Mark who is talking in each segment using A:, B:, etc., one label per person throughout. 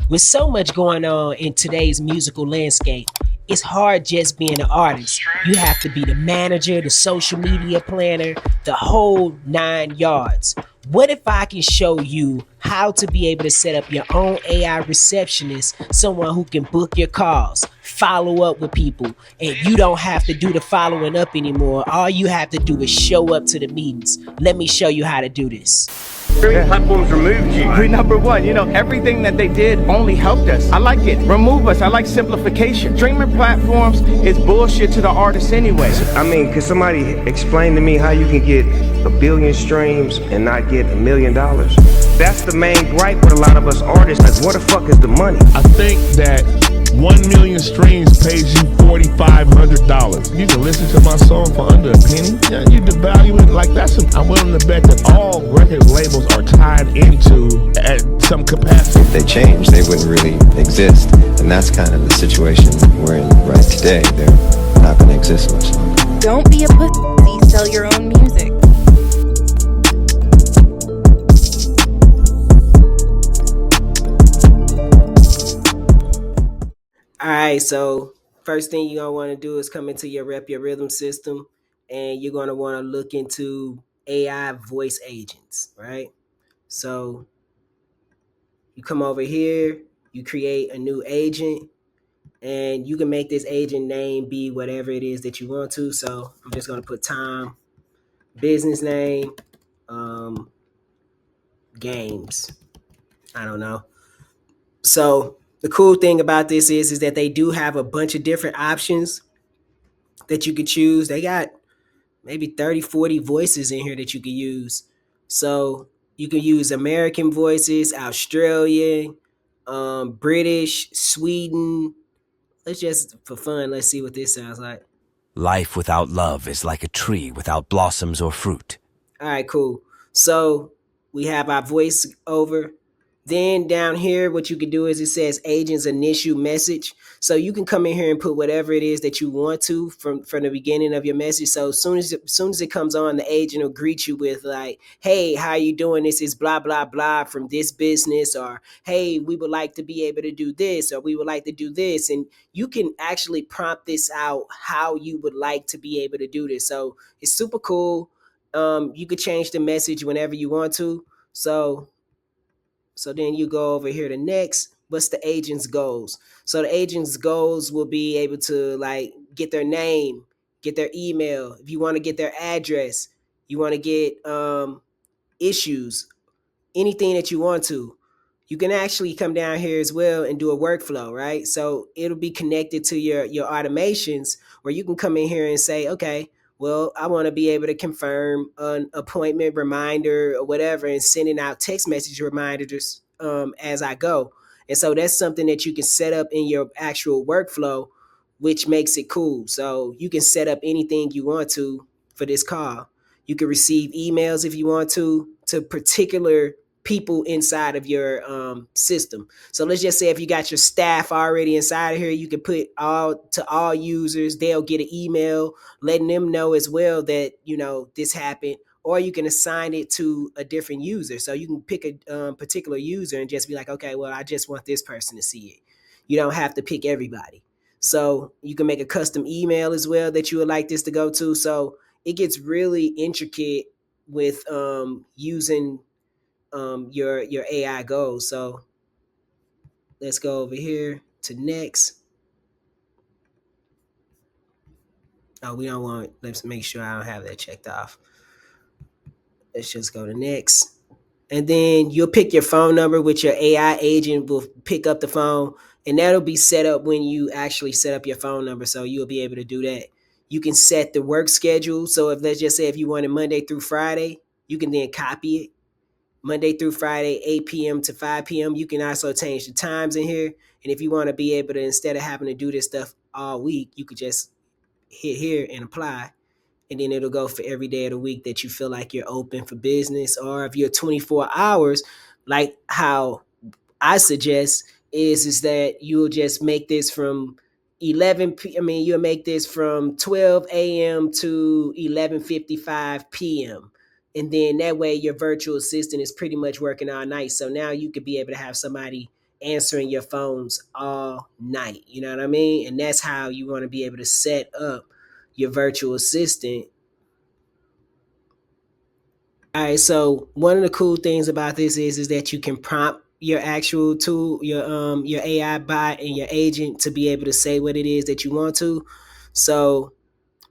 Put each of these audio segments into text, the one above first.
A: With so much going on in today's musical landscape, it's hard just being an artist. You have to be the manager, the social media planner, the whole 9 yards. What if I can show you how to be able to set up your own AI receptionist, someone who can book your calls, follow up with people, and you don't have to do the following up anymore. All you have to do is show up to the meetings. Let me show you how to do this.
B: Streaming platforms removed you.
C: We're number one. Everything that they did only helped us. I like it. Remove us. I like simplification. Streaming platforms is bullshit to the artists anyway.
B: I mean, could somebody explain to me how you can get 1 billion streams and not get $1 million? That's the main gripe with a lot of us artists. Like, where the fuck is the money?
D: I think that 1 million streams pays you $4,500. You can listen to my song for under a penny. Yeah, you devalue it like that's. I'm willing to bet that all record labels are tied into at some capacity.
E: If they change, they wouldn't really exist, and that's kind of the situation we're in right today. They're not going to exist much longer.
F: Don't be a pussy. Sell your own music.
A: All right, so first thing you're gonna want to do is come into your Rep Your Rhythm system, and you're gonna want to look into AI voice agents, right? So you come over here, you create a new agent, and you can make this agent name be whatever it is that you want to. So I'm just gonna put Tom, business name, games. I don't know. So the cool thing about this is that they do have a bunch of different options that you could choose. They got maybe 30, 40 voices in here that you could use. So you can use American voices, Australian, British, Sweden. Let's just, for fun, let's see what this sounds like.
G: Life without love is like a tree without blossoms or fruit.
A: All right, cool. So we have our voice over. Then down here, what you can do is it says agent's initial message. So you can come in here and put whatever it is that you want to from the beginning of your message. So as soon as it comes on, the agent will greet you with like, hey, how you doing? This is blah, blah, blah from this business, or hey, we would like to be able to do this, or we would like to do this. And you can actually prompt this out how you would like to be able to do this. So it's super cool. You could change the message whenever you want to. So then you go over here to next. What's the agent's goals? So the agent's goals will be able to like get their name, get their email. If you want to get their address, you want to get issues, anything that you want to. You can actually come down here as well and do a workflow, right? So it'll be connected to your automations where you can come in here and say, okay, well, I want to be able to confirm an appointment reminder or whatever and sending out text message reminders as I go. And so that's something that you can set up in your actual workflow, which makes it cool. So you can set up anything you want to for this call. You can receive emails if you want to particular people inside of your system. So let's just say if you got your staff already inside of here, you can put all users, they'll get an email letting them know as well that, this happened, or you can assign it to a different user. So you can pick a particular user and just be like, okay, well, I just want this person to see it. You don't have to pick everybody. So you can make a custom email as well that you would like this to go to. So it gets really intricate with using your AI goals. So let's go over here to next. Oh, we don't want, let's make sure I don't have that checked off. Let's just go to next. And then you'll pick your phone number, which your AI agent will pick up the phone, and that'll be set up when you actually set up your phone number. So you'll be able to do that. You can set the work schedule. So if let's just say if you want it Monday through Friday, you can then copy it. Monday through Friday, 8 p.m. to 5 p.m. You can also change the times in here. And if you want to be able to, instead of having to do this stuff all week, you could just hit here and apply. And then it'll go for every day of the week that you feel like you're open for business. Or if you're 24 hours, like how I suggest is that you'll just make this from 11 p.m. You'll make this from 12 a.m. to 11:55 p.m. And then that way your virtual assistant is pretty much working all night. So now you could be able to have somebody answering your phones all night. You know what I mean? And that's how you want to be able to set up your virtual assistant. All right, so one of the cool things about this is that you can prompt your actual tool, your AI bot and your agent to be able to say what it is that you want to. So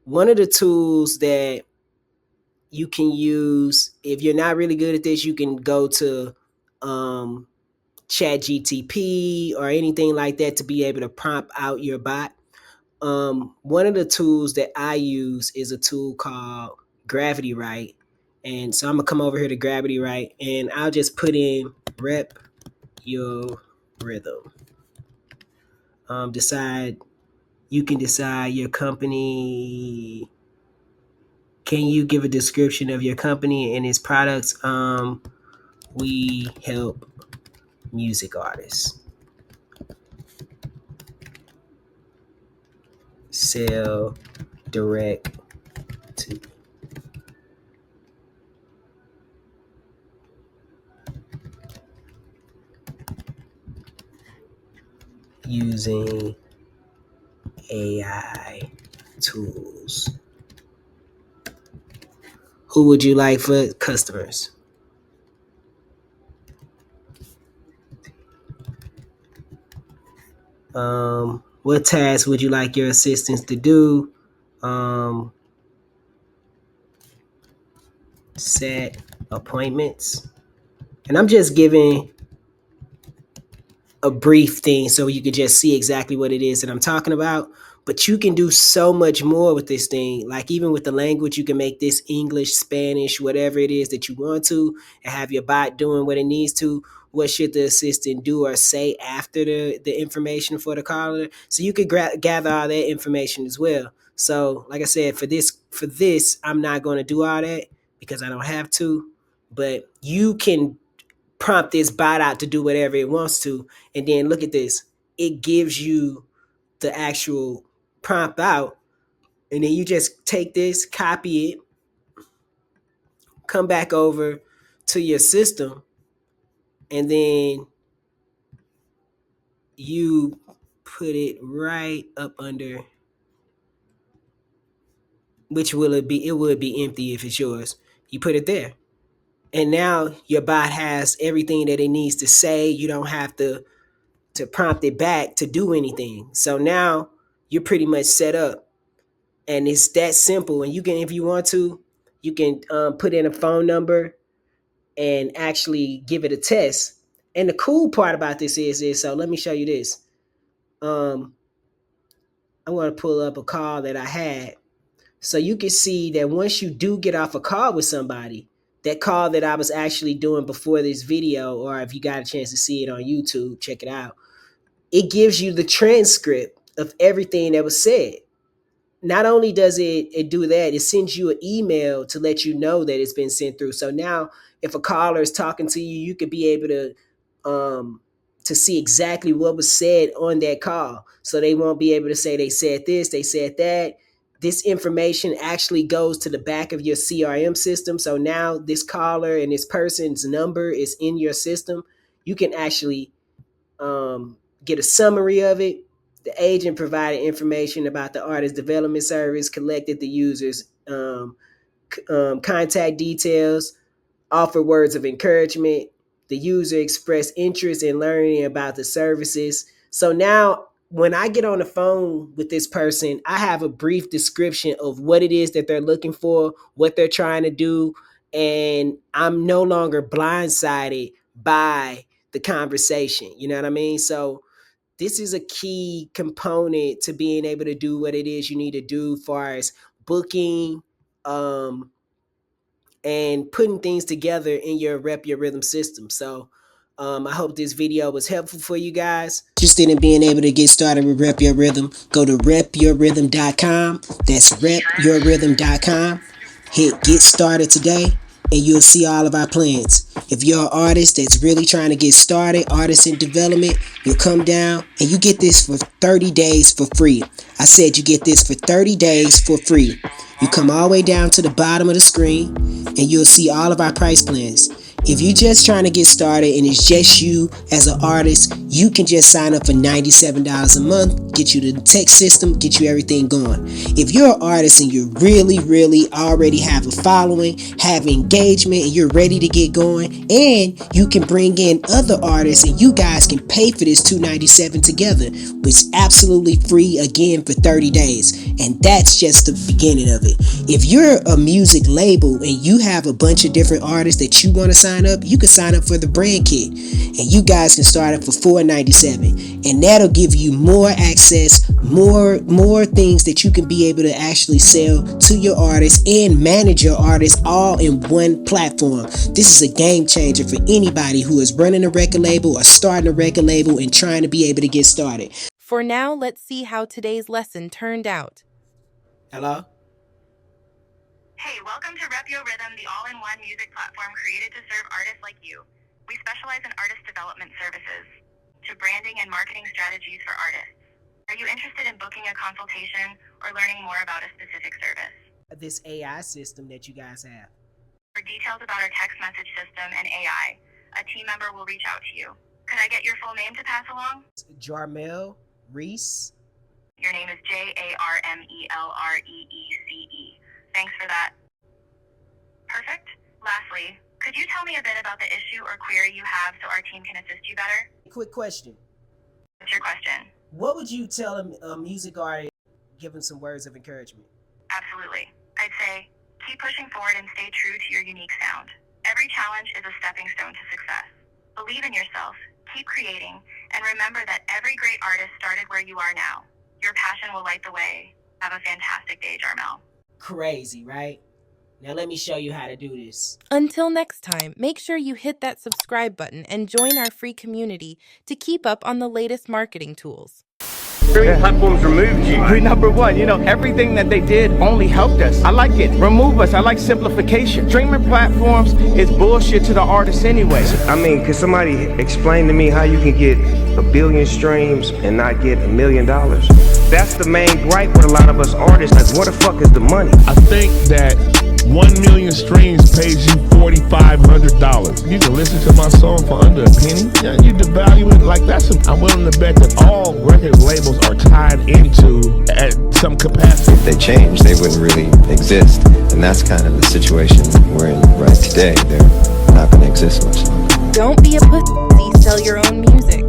A: one of the tools that you can use, if you're not really good at this, you can go to ChatGPT or anything like that to be able to prompt out your bot. One of the tools that I use is a tool called Gravity Right. And so I'm gonna come over here to Gravity Right and I'll just put in rep your rhythm. You can decide your company. Can you give a description of your company and its products? We help music artists sell direct to using AI tools. Who would you like for customers? What tasks would you like your assistants to do? Set appointments. And I'm just giving a brief thing so you could just see exactly what it is that I'm talking about. But you can do so much more with this thing. Like even with the language, you can make this English, Spanish, whatever it is that you want to, and have your bot doing what it needs to. What should the assistant do or say after the information for the caller? So you could gather all that information as well. So like I said, for this, I'm not going to do all that because I don't have to. But you can prompt this bot out to do whatever it wants to. And then look at this. It gives you the actual prompt out. And then you just take this, copy it, come back over to your system, and then you put it right up under, which will it be? It would be empty if it's yours. You put it there. And now your bot has everything that it needs to say. You don't have to prompt it back to do anything. So now you're pretty much set up, and it's that simple. And you can, if you want to, you can put in a phone number and actually give it a test. And the cool part about this is so let me show you this. I'm going to pull up a call that I had, so you can see that once you do get off a call with somebody, that call that I was actually doing before this video, or if you got a chance to see it on YouTube, check it out. It gives you the transcript of everything that was said. Not only does it do that, it sends you an email to let you know that it's been sent through. So now if a caller is talking to you, you could be able to see exactly what was said on that call. So they won't be able to say they said this, they said that. This information actually goes to the back of your CRM system. So now this caller and this person's number is in your system. You can actually get a summary of it. The agent provided information about the artist development service, collected the user's contact details, offered words of encouragement. The user expressed interest in learning about the services. So now when I get on the phone with this person, I have a brief description of what it is that they're looking for, what they're trying to do, and I'm no longer blindsided by the conversation. You know what I mean? So this is a key component to being able to do what it is you need to do as far as booking and putting things together in your Rep Your Rhythm system. So I hope this video was helpful for you guys. Interested in being able to get started with Rep Your Rhythm, go to repyourrhythm.com. That's repyourrhythm.com. Hit get started today, and you'll see all of our plans. If you're an artist that's really trying to get started, artist in development, you'll come down and you get this for 30 days for free. I said you get this for 30 days for free. You come all the way down to the bottom of the screen and you'll see all of our price plans. If you're just trying to get started and it's just you as an artist, you can just sign up for $97 a month, get you the tech system, get you everything going. If you're an artist and you really already have a following, have engagement, and you're ready to get going, and you can bring in other artists and you guys can pay for this $297 together, which is absolutely free again for 30 days. And that's just the beginning of it. If you're a music label and you have a bunch of different artists that you want to sign up, you can sign up for the brand kit and you guys can start it for $497, and that'll give you more access, more things that you can be able to actually sell to your artists and manage your artists all in one platform. This is a game changer for anybody who is running a record label or starting a record label and trying to be able to get started.
F: For now, let's see how today's lesson turned out.
A: Hello?
H: Hey, welcome to Rep Your Rhythm, the all-in-one music platform created to serve artists like you. We specialize in artist development services, to branding and marketing strategies for artists. Are you interested in booking a consultation or learning more about a specific service?
A: This AI system that you guys have.
H: For details about our text message system and AI, a team member will reach out to you. Could I get your full name to pass along?
A: Jarmel Reese.
H: Your name is Jarmelreece. Thanks for that. Perfect. Lastly, could you tell me a bit about the issue or query you have so our team can assist you better?
A: Quick question.
H: What's your question?
A: What would you tell a music artist, give them some words of encouragement?
H: Absolutely. I'd say, keep pushing forward and stay true to your unique sound. Every challenge is a stepping stone to success. Believe in yourself, keep creating, and remember that every great artist started where you are now. Your passion will light the way. Have a fantastic day, Jarmel.
A: Crazy, right? Now let me show you how to do this.
F: Until next time, make sure you hit that subscribe button and join our free community to keep up on the latest marketing tools.
C: Streaming platforms removed you. Number one, everything that they did only helped us. I like it. Remove us. I like simplification. Streaming platforms is bullshit to the artists anyway.
B: I mean, could somebody explain to me how you can get 1 billion streams and not get $1 million? That's the main gripe with a lot of us artists. Like, where the fuck is the money?
D: I think that 1 million streams pays you $4,500. You can listen to my song for under a penny. Yeah, you devalue it like I'm willing to bet that all record labels are tied into at some capacity.
E: If they change, they wouldn't really exist. And that's kind of the situation we're in right today. They're not going to exist much longer.
F: Don't be a pussy, sell your own music.